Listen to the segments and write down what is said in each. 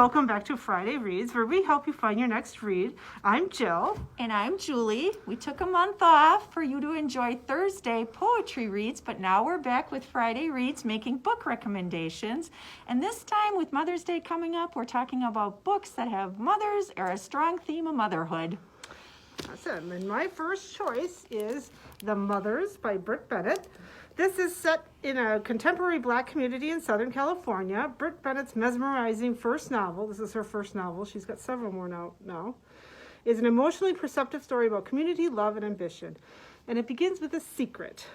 welcome back to Friday Reads, where we help you find your next read. I'm Jill. And I'm Julie. We took a month off for you to enjoy Thursday poetry reads, but now we're back with Friday Reads, making book recommendations. And this time, with Mother's Day coming up, we're talking about books that have mothers or a strong theme of motherhood. Awesome. And my first choice is The Mothers by Britt Bennett. This is set in a contemporary Black community in Southern California. Britt Bennett's mesmerizing first novel, this is her first novel, she's got several more now, is an emotionally perceptive story about community, love, and ambition. And it begins with a secret.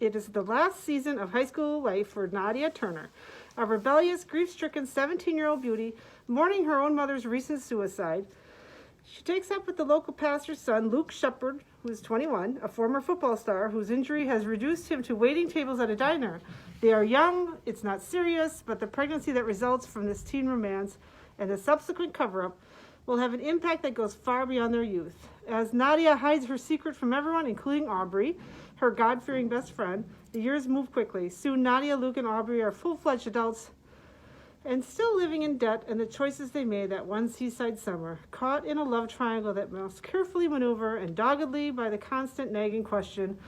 It is the last season of high school life for Nadia Turner, a rebellious, grief-stricken 17-year-old beauty mourning her own mother's recent suicide. She takes up with the local pastor's son, Luke Shepard, who is 21, a former football star whose injury has reduced him to waiting tables at a diner. They are young, it's not serious, but the pregnancy that results from this teen romance and the subsequent cover-up will have an impact that goes far beyond their youth. As Nadia hides her secret from everyone, including Aubrey, her God-fearing best friend, the years move quickly. Soon Nadia, Luke, and Aubrey are full-fledged adults and still living in debt and the choices they made that one seaside summer, caught in a love triangle that must carefully maneuver and doggedly by the constant nagging question,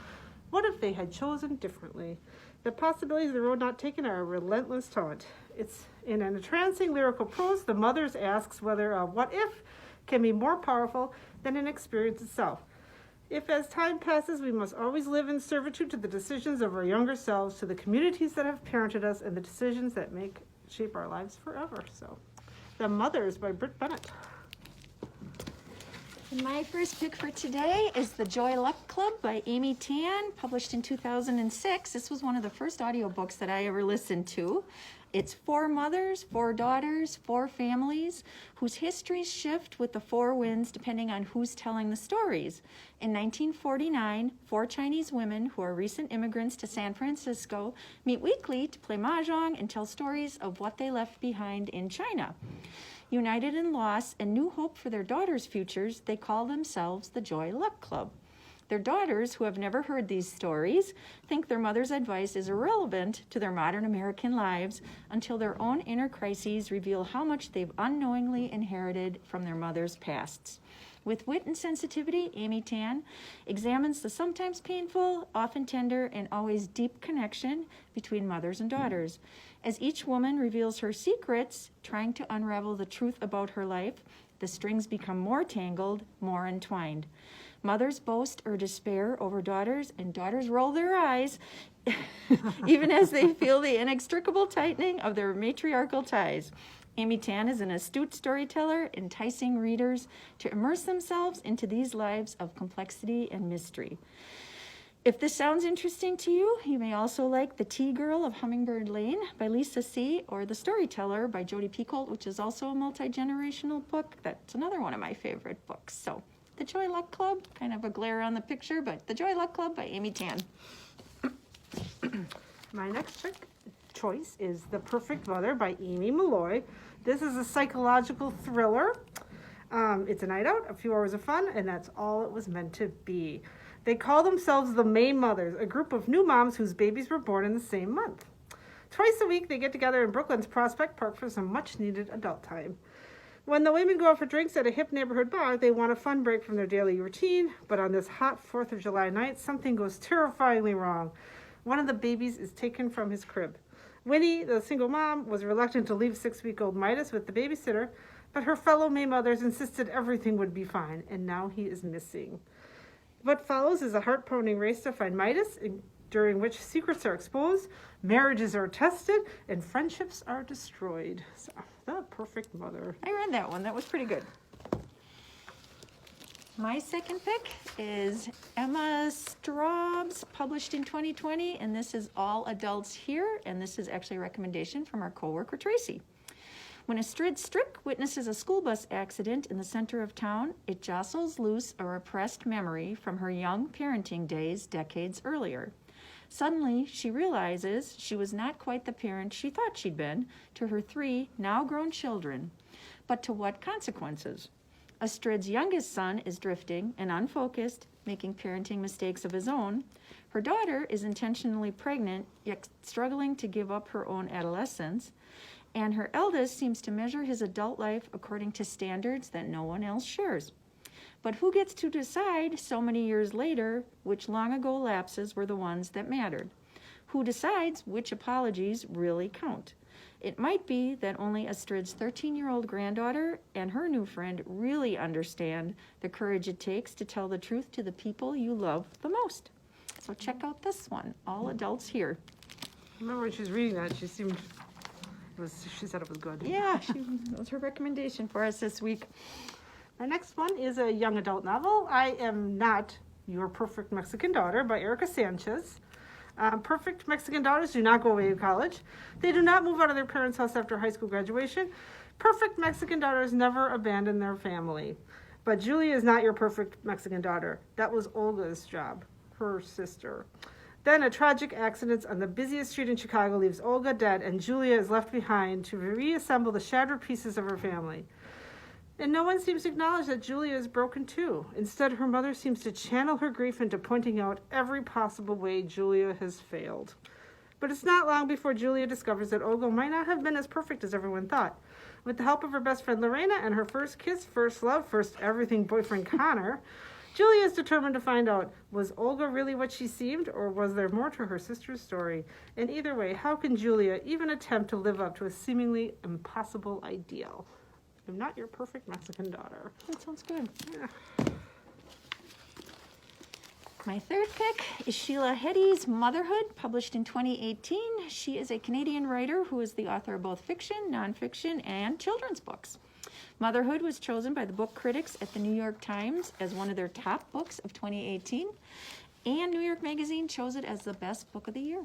what if they had chosen differently? The possibilities of the road not taken are a relentless taunt. It's in an entrancing lyrical prose, The Mothers asks whether a what if can be more powerful than an experience itself. If as time passes, we must always live in servitude to the decisions of our younger selves, to the communities that have parented us, and the decisions that shape our lives forever. So, The Mothers by Britt Bennett. And my first pick for today is The Joy Luck Club by Amy Tan, published in 2006. This was one of the first audiobooks that I ever listened to. It's 4 mothers, 4 daughters, 4 families whose histories shift with the 4 winds depending on who's telling the stories. In 1949, 4 Chinese women who are recent immigrants to San Francisco meet weekly to play mahjong and tell stories of what they left behind in China. United in loss and new hope for their daughters' futures, they call themselves the Joy Luck Club. Their daughters, who have never heard these stories, think their mother's advice is irrelevant to their modern American lives until their own inner crises reveal how much they've unknowingly inherited from their mother's pasts. With wit and sensitivity, Amy Tan examines the sometimes painful, often tender, and always deep connection between mothers and daughters. As each woman reveals her secrets, trying to unravel the truth about her life, the strings become more tangled, more entwined. Mothers boast or despair over daughters, and daughters roll their eyes, even as they feel the inextricable tightening of their matriarchal ties. Amy Tan is an astute storyteller, enticing readers to immerse themselves into these lives of complexity and mystery. If this sounds interesting to you, you may also like The Tea Girl of Hummingbird Lane by Lisa C. or The Storyteller by Jodi Picoult, which is also a multi-generational book. That's another one of my favorite books. So, The Joy Luck Club, kind of a glare on the picture, but The Joy Luck Club by Amy Tan. My next choice is The Perfect Mother by Amy Malloy. This is a psychological thriller. It's a night out, a few hours of fun, and that's all it was meant to be. They call themselves the May Mothers, a group of new moms whose babies were born in the same month. Twice a week, they get together in Brooklyn's Prospect Park for some much-needed adult time. When the women go out for drinks at a hip neighborhood bar, they want a fun break from their daily routine, but on this hot 4th of July night, something goes terrifyingly wrong. One of the babies is taken from his crib. Winnie, the single mom, was reluctant to leave 6-week-old Midas with the babysitter, but her fellow May mothers insisted everything would be fine, and now he is missing. What follows is a heart-pounding race to find Midas, during which secrets are exposed, marriages are tested, and friendships are destroyed. So, The Perfect Mother. I read that one. That was pretty good. My second pick is Emma Straub's, published in 2020, and this is All Adults Here, and this is actually a recommendation from our coworker Tracy. When Astrid Strick witnesses a school bus accident in the center of town, it jostles loose a repressed memory from her young parenting days decades earlier. Suddenly, she realizes she was not quite the parent she thought she'd been to her 3 now-grown children. But to what consequences? Astrid's youngest son is drifting and unfocused, making parenting mistakes of his own. Her daughter is intentionally pregnant, yet struggling to give up her own adolescence. and her eldest seems to measure his adult life according to standards that no one else shares. But who gets to decide so many years later which long ago lapses were the ones that mattered? Who decides which apologies really count? It might be that only Astrid's 13-year-old granddaughter and her new friend really understand the courage it takes to tell the truth to the people you love the most. So check out this one, all adults here. I remember when she was reading that, she said it was good. Yeah, that was her recommendation for us this week. My next one is a young adult novel, I Am Not Your Perfect Mexican Daughter by Erica Sanchez. Perfect Mexican daughters do not go away to college. They do not move out of their parents' house after high school graduation. Perfect Mexican daughters never abandon their family. But Julia is not your perfect Mexican daughter. That was Olga's job, her sister. Then a tragic accident on the busiest street in Chicago leaves Olga dead, and Julia is left behind to reassemble the shattered pieces of her family. And no one seems to acknowledge that Julia is broken too. Instead, her mother seems to channel her grief into pointing out every possible way Julia has failed. But it's not long before Julia discovers that Olga might not have been as perfect as everyone thought. With the help of her best friend Lorena and her first kiss, first love, first everything boyfriend Connor, Julia is determined to find out, was Olga really what she seemed, or was there more to her sister's story? And either way, how can Julia even attempt to live up to a seemingly impossible ideal? I'm not your perfect Mexican daughter. That sounds good. Yeah. My third pick is Sheila Heti's Motherhood, published in 2018. She is a Canadian writer who is the author of both fiction, nonfiction, and children's books. Motherhood was chosen by the book critics at the New York Times as one of their top books of 2018, and New York Magazine chose it as the best book of the year.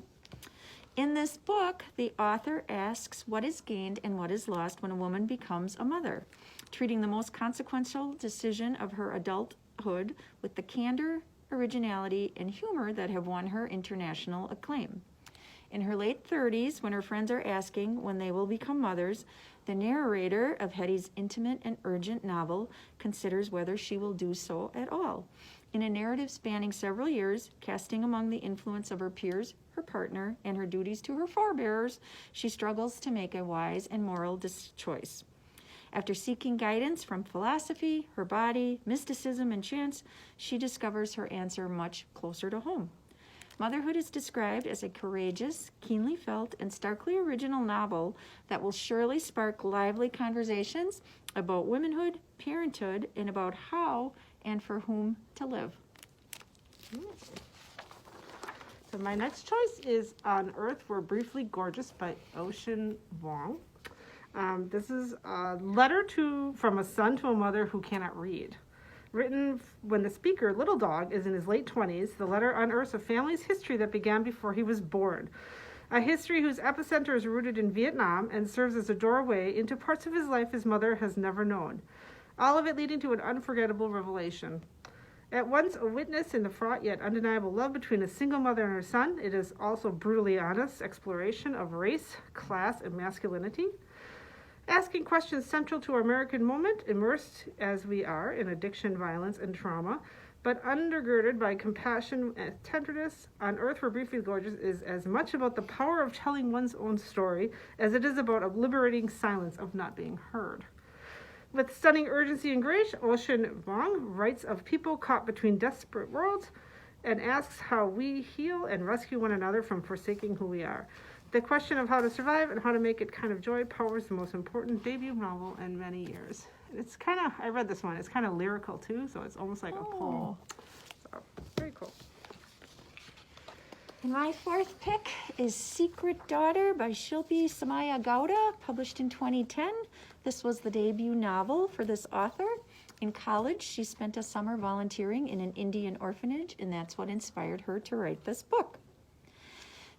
In this book, the author asks what is gained and what is lost when a woman becomes a mother, treating the most consequential decision of her adulthood with the candor, originality, and humor that have won her international acclaim. In her late 30s, when her friends are asking when they will become mothers, the narrator of Heti's intimate and urgent novel considers whether she will do so at all. In a narrative spanning several years, casting among the influence of her peers, her partner, and her duties to her forebearers, she struggles to make a wise and moral choice. After seeking guidance from philosophy, her body, mysticism, and chance, she discovers her answer much closer to home. Motherhood is described as a courageous, keenly felt, and starkly original novel that will surely spark lively conversations about womanhood, parenthood, and about how and for whom to live. So my next choice is On Earth We're Briefly Gorgeous by Ocean Vuong. This is a letter from a son to a mother who cannot read. Written when the speaker, Little Dog, is in his late 20s, the letter unearths a family's history that began before he was born. A history whose epicenter is rooted in Vietnam and serves as a doorway into parts of his life his mother has never known. All of it leading to an unforgettable revelation. At once a witness in the fraught yet undeniable love between a single mother and her son, it is also brutally honest exploration of race, class, and masculinity. Asking questions central to our American moment, immersed as we are in addiction, violence, and trauma, but undergirded by compassion and tenderness, On Earth We're Briefly Gorgeous is as much about the power of telling one's own story as it is about a liberating silence of not being heard. With stunning urgency and grace, Ocean Vuong writes of people caught between desperate worlds and asks how we heal and rescue one another from forsaking who we are. The question of how to survive and how to make it kind of joy powers the most important debut novel in many years. It's kind of, I read this one, it's kind of lyrical too, so it's almost like a poem. So, very cool. My fourth pick is Secret Daughter by Shilpi Samaya Gowda, published in 2010. This was the debut novel for this author. In college, she spent a summer volunteering in an Indian orphanage, and that's what inspired her to write this book.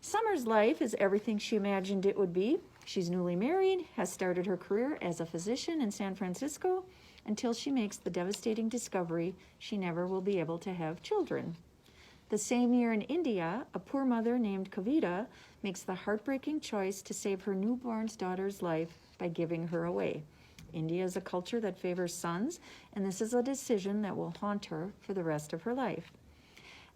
Summer's life is everything she imagined it would be. She's newly married, has started her career as a physician in San Francisco, until she makes the devastating discovery she never will be able to have children. The same year in India, a poor mother named Kavita makes the heartbreaking choice to save her newborn daughter's life by giving her away. India is a culture that favors sons, and this is a decision that will haunt her for the rest of her life.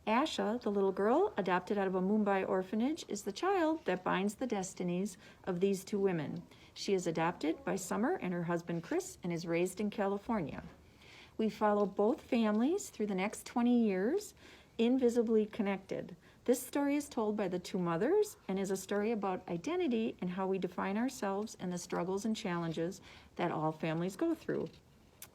Asha, the little girl adopted out of a Mumbai orphanage, is the child that binds the destinies of these two women. She is adopted by Summer and her husband Chris and is raised in California. We follow both families through the next 20 years, invisibly connected. This story is told by the two mothers and is a story about identity and how we define ourselves and the struggles and challenges that all families go through.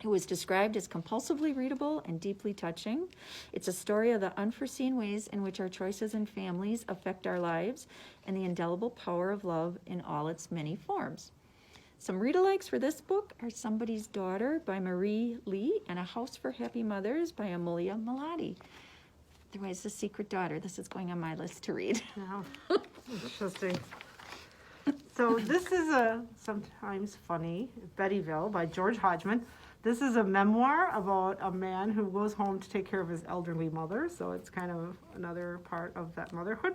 It was described as compulsively readable and deeply touching. It's a story of the unforeseen ways in which our choices and families affect our lives and the indelible power of love in all its many forms. Some read-alikes for this book are Somebody's Daughter by Marie Lee and A House for Happy Mothers by Amelia Malati. Otherwise, The Secret Daughter. This is going on my list to read. Yeah. Interesting. So this is a sometimes funny Bettyville by George Hodgman. This is a memoir about a man who goes home to take care of his elderly mother. So it's kind of another part of that motherhood.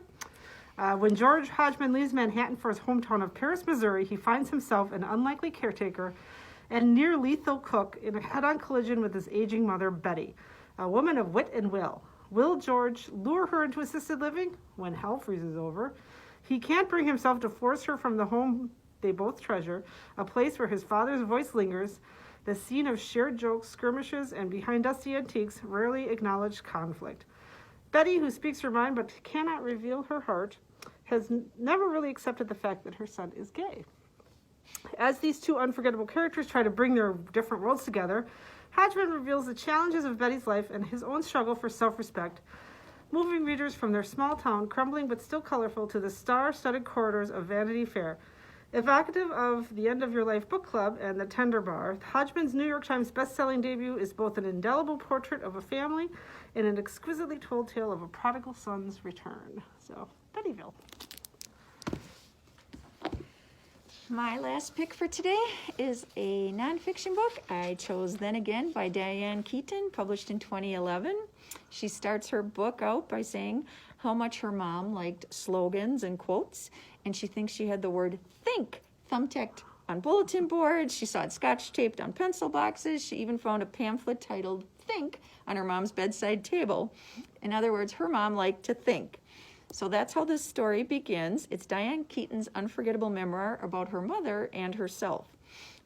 When George Hodgman leaves Manhattan for his hometown of Paris, Missouri, he finds himself an unlikely caretaker and near lethal cook in a head-on collision with his aging mother, Betty, a woman of wit and will. Will George lure her into assisted living? When hell freezes over, he can't bring himself to force her from the home they both treasure, a place where his father's voice lingers, the scene of shared jokes, skirmishes, and behind dusty antiques, rarely acknowledged conflict. Betty, who speaks her mind but cannot reveal her heart, has never really accepted the fact that her son is gay. As these two unforgettable characters try to bring their different worlds together, Hodgman reveals the challenges of Betty's life and his own struggle for self-respect, moving readers from their small town, crumbling but still colorful, to the star-studded corridors of Vanity Fair. Evocative of the End of Your Life book club and the Tender Bar, Hodgman's New York Times best-selling debut is both an indelible portrait of a family and an exquisitely told tale of a prodigal son's return. So, Bettyville. My last pick for today is a nonfiction book I chose Then Again by Diane Keaton, published in 2011. She starts her book out by saying how much her mom liked slogans and quotes, and she thinks she had the word think thumbtacked on bulletin boards. She saw it scotch taped on pencil boxes. She even found a pamphlet titled Think on her mom's bedside table. In other words, her mom liked to think. So that's how this story begins. It's Diane Keaton's unforgettable memoir about her mother and herself.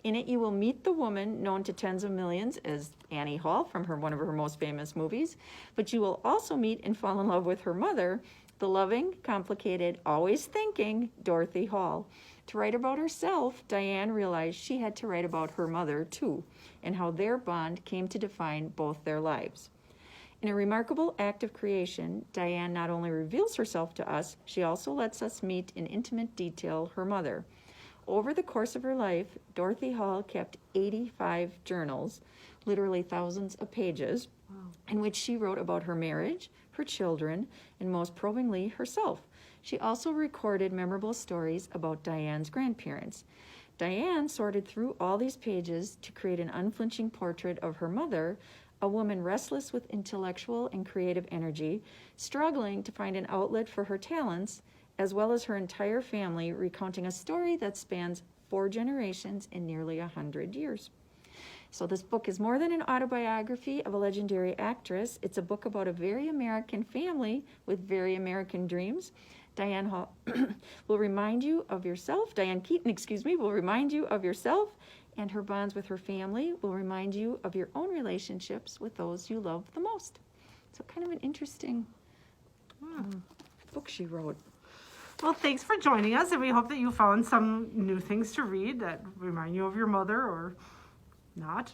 In it, you will meet the woman known to tens of millions as Annie Hall from one of her most famous movies, but you will also meet and fall in love with her mother, the loving, complicated, always thinking Dorothy Hall. To write about herself, Diane realized she had to write about her mother too, and how their bond came to define both their lives. In a remarkable act of creation, Diane not only reveals herself to us, she also lets us meet in intimate detail her mother. Over the course of her life, Dorothy Hall kept 85 journals, literally thousands of pages, in which she wrote about her marriage, her children, and most probingly herself. She also recorded memorable stories about Diane's grandparents. Diane sorted through all these pages to create an unflinching portrait of her mother, a woman restless with intellectual and creative energy, struggling to find an outlet for her talents, as well as her entire family, recounting a story that spans 4 generations in nearly 100 years. So this book is more than an autobiography of a legendary actress. It's a book about a very American family with very American dreams. Diane Hall will remind you of yourself. Diane Keaton, will remind you of yourself, and her bonds with her family will remind you of your own relationships with those you love the most. So kind of an interesting book she wrote. Well, thanks for joining us, and we hope that you found some new things to read that remind you of your mother or not.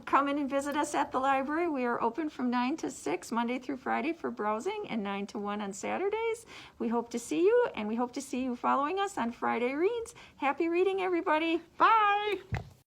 Come in and visit us at the library. We are open from 9 to 6, Monday through Friday for browsing, and 9 to 1 on Saturdays. We hope to see you, and we hope to see you following us on Friday Reads. Happy reading, everybody. Bye.